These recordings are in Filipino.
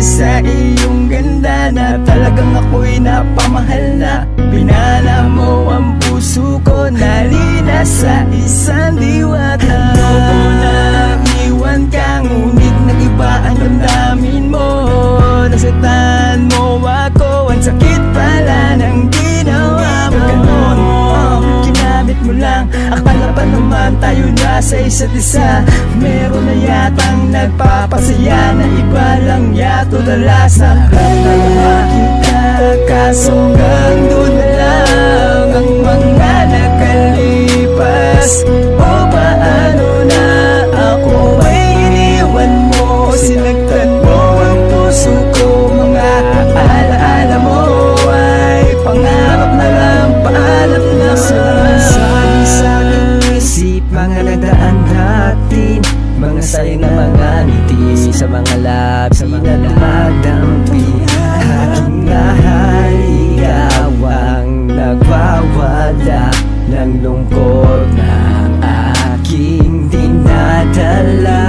sa iyong ganda na talagang ako'y napamahal na. Pinala mo ang puso ko, nalina sa isang diwata. Ayoko nang iwan ka, ngunit nag-iba ang damdamin mo. Nasaktan mo ako, ang sakit pala ng ginawa mo. Ganon, kinabit mo lang, akala pa naman tayo na sa isa't isa. Meron na yatang nagpapasaya na iba lang yato dalasan. Akala kita, kaso hanggang doon na lang ang mga nakalipas. O paano na ako ay iniwan mo, sinagtan mo ang puso ko. Mga alaala mo ay pangarap na lang, paalam na. Sabi sa aking isip, mga nagdaan natin, mga sayang na mga ngiti sa mga labi na dumadampi. Aking mahal, ikaw ang nagwawala ng lungkot na aking dinadala.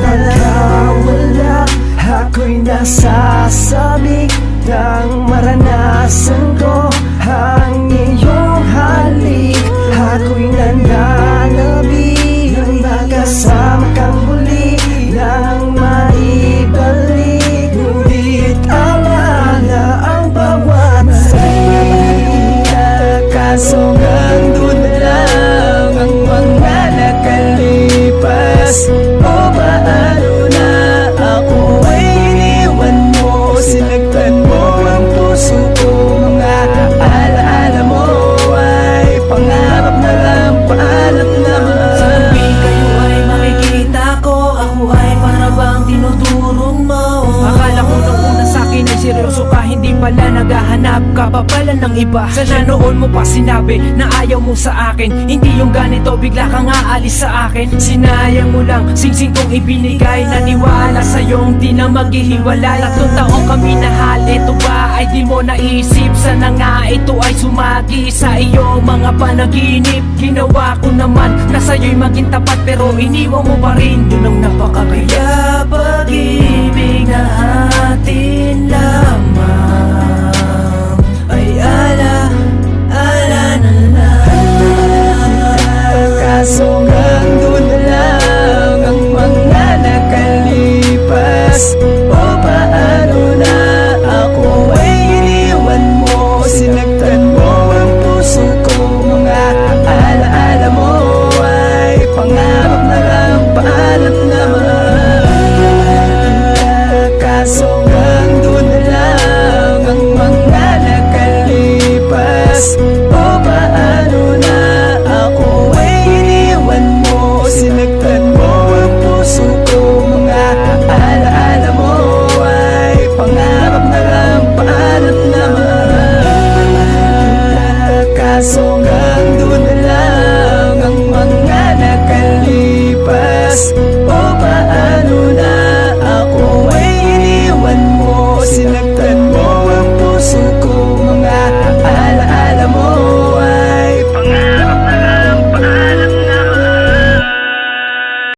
Pagkawala, ako'y nasasabi ng maranasan ko ang iyong halik. Ako'y nananabik nang makasama kang muli, nang maibalik. Ngunit alaala ang bawat salita, kaso hanggang doon na lang ang mga nakalipas. O paano na ako ay iniwan mo, sinagtan mo ang puso ko. Mga alaala mo ay pangarap na lang, paalam na. Sa tuwing kayo ay makikita ko, ako ay para bang tinutulong mo. Akala ko nung una sa'kin ay seryoso ka, hindi pala naghahanap ka pa pala ng iba. Sana noon mo pa sinabi na ayaw mo sa akin, hindi yung ganito bigla kang aalis sa akin. Sinayang mo lang singsing kong ibinigay, naniwala sa'yong di na maghihiwalay. 3 taong kami nahal, ito ba ay di mo naisip? Sana nga ito ay sumagi sa iyong mga panaginip. Ginawa ko naman na sa'yo'y maging tapat, pero iniwan mo pa rin. Yun ang